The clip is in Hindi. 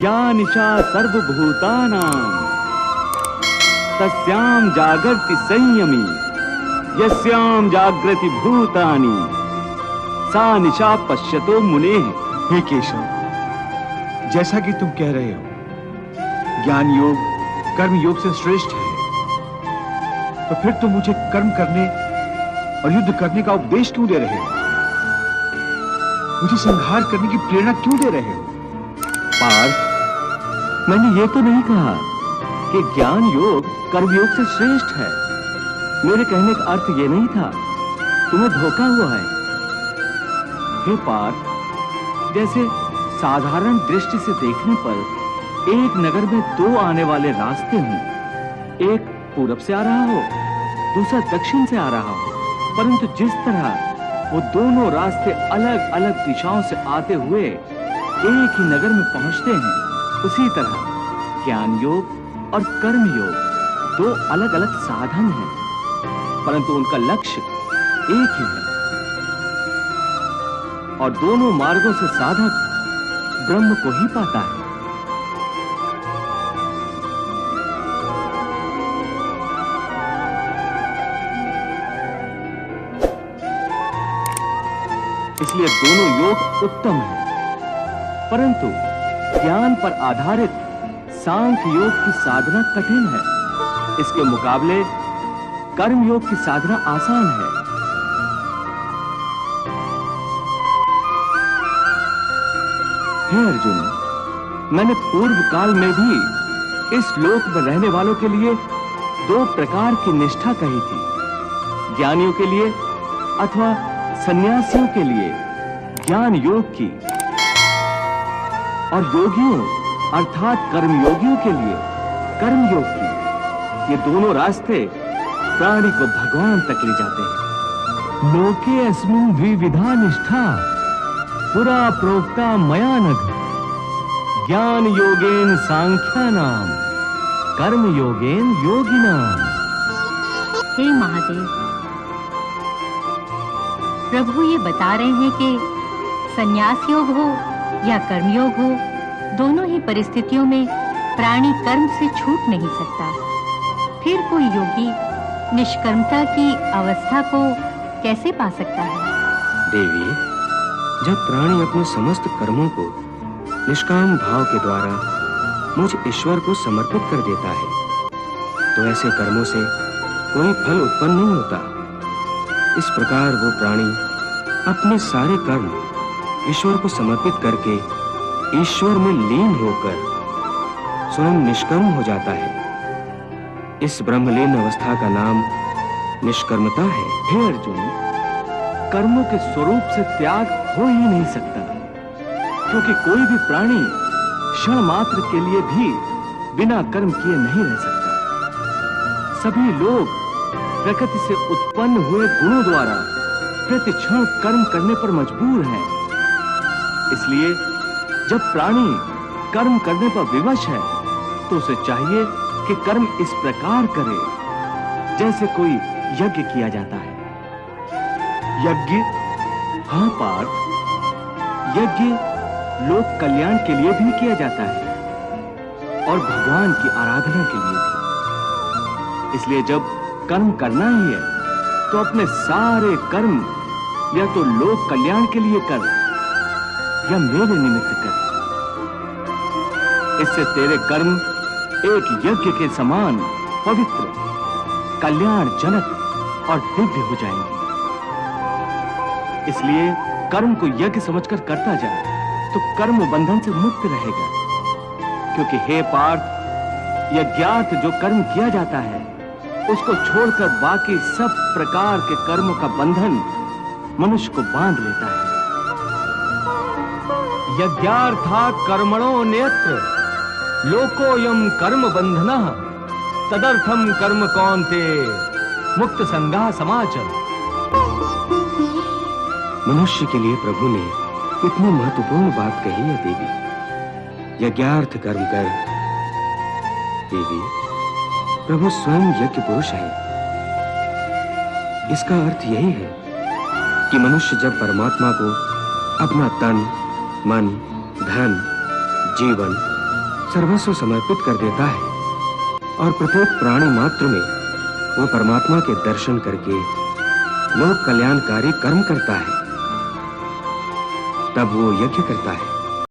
या निशा सर्वभूतानां तस्यां जागर्ति संयमी यस्यां जागृति भूतानि सा निशा पश्यतो मुनेः। हे केशव, जैसा कि तुम कह रहे हो, ज्ञान योग कर्म योग से श्रेष्ठ है, तो फिर तुम मुझे कर्म करने और युद्ध करने का उपदेश क्यों दे रहे हो? मुझे संहार करने की प्रेरणा क्यों दे रहे हो? पार्थ, मैंने ये तो नहीं कहा कि ज्ञान योग कर्म योग से श्रेष्ठ है। मेरे कहने का अर्थ ये नहीं था। तुम्हें धोखा हुआ है। हे पार्थ, जैसे साधारण दृष्टि से देखने पर एक नगर में दो आने वाले रास्ते हों, एक पूरब से आ रहा हो, दूसरा दक्षिण से आ रहा हो, परंतु जिस तरह वो दोनों रास्ते अलग अलग दिशाओं से आते हुए एक ही नगर में पहुंचते हैं, उसी तरह ज्ञान योग और कर्म योग दो अलग अलग साधन हैं, परंतु उनका लक्ष्य एक ही है और दोनों मार्गों से साधक ब्रह्म को ही पाता है। इसलिए दोनों योग उत्तम हैं, परंतु ज्ञान पर आधारित सांख्य योग की साधना कठिन है। इसके मुकाबले कर्म योग की साधना आसान है। हे अर्जुन, मैंने पूर्व काल में भी इस लोक में रहने वालों के लिए दो प्रकार की निष्ठा कही थी, ज्ञानियों के लिए अथवा सन्यासियों के लिए ज्ञान योग की, और योगियों अर्थात कर्मयोगियों के लिए कर्म योग की। ये दोनों रास्ते प्राणी को भगवान तक ले जाते हैं। लोके अस्मिन् द्विविधा निष्ठा पुरा प्रोक्ता मया नघ, ज्ञान योगेन सांख्यानां कर्म योगेन योगिनां। हे महादेव, प्रभु ये बता रहे हैं कि संन्यास योग हो या कर्मयोग हो, दोनों ही परिस्थितियों में प्राणी कर्म से छूट नहीं सकता। फिर कोई योगी निष्कर्मता की अवस्था को कैसे पा सकता है? देवी, जब प्राणी अपने समस्त कर्मों को निष्काम भाव के द्वारा मुझ ईश्वर को समर्पित कर देता है, तो ऐसे कर्मों से कोई फल उत्पन्न नहीं होता। इस प्रकार वो प्राणी अपने सारे कर्म ईश्वर को समर्पित करके ईश्वर में लीन होकर स्वयं निष्कर्म हो जाता है। इस ब्रह्मलीन अवस्था का नाम निष्कर्मता है। हे अर्जुन, कर्मों के स्वरूप से त्याग हो ही नहीं सकता, क्योंकि कोई भी प्राणी क्षण मात्र के लिए भी बिना कर्म किए नहीं रह सकता। सभी लोग प्रकृति से उत्पन्न हुए गुणों द्वारा प्रति क्षण कर्म करने पर मजबूर हैं। इसलिए जब प्राणी कर्म करने पर विवश है, तो उसे चाहिए कि कर्म इस प्रकार करे जैसे कोई यज्ञ किया जाता है। यज्ञ? हाँ पार्थ, यज्ञ लोक कल्याण के लिए भी किया जाता है और भगवान की आराधना के लिए भी। इसलिए जब कर्म करना ही है, तो अपने सारे कर्म या तो लोक कल्याण के लिए कर या मेरे निमित्त कर। इससे तेरे कर्म एक यज्ञ के समान पवित्र, कल्याण जनक और दिव्य हो जाएंगे। इसलिए कर्म को यज्ञ समझकर करता जा, तो कर्म बंधन से मुक्त रहेगा। क्योंकि हे पार्थ, यज्ञार्थ जो कर्म किया जाता है, उसको छोड़कर बाकी सब प्रकार के कर्मों का बंधन मनुष्य को बांध लेता है। यज्ञार्थात् कर्मणो नेत्र लोकोयम कर्म बंधनः तदर्थम कर्म कौन्तेय मुक्त संगा समाचर। मनुष्य के लिए प्रभु ने कितनी महत्वपूर्ण बात कही है देवी। यज्ञार्थ कर्म कर। देवी, प्रभु स्वयं यज्ञ पुरुष है। इसका अर्थ यही है कि मनुष्य जब परमात्मा को अपना तन, मन, धन, जीवन सर्वस्व समर्पित कर देता है और प्रत्येक प्राणी मात्र में वो परमात्मा के दर्शन करके लोक कल्याणकारी कर्म करता है, तब वो यज्ञ करता है।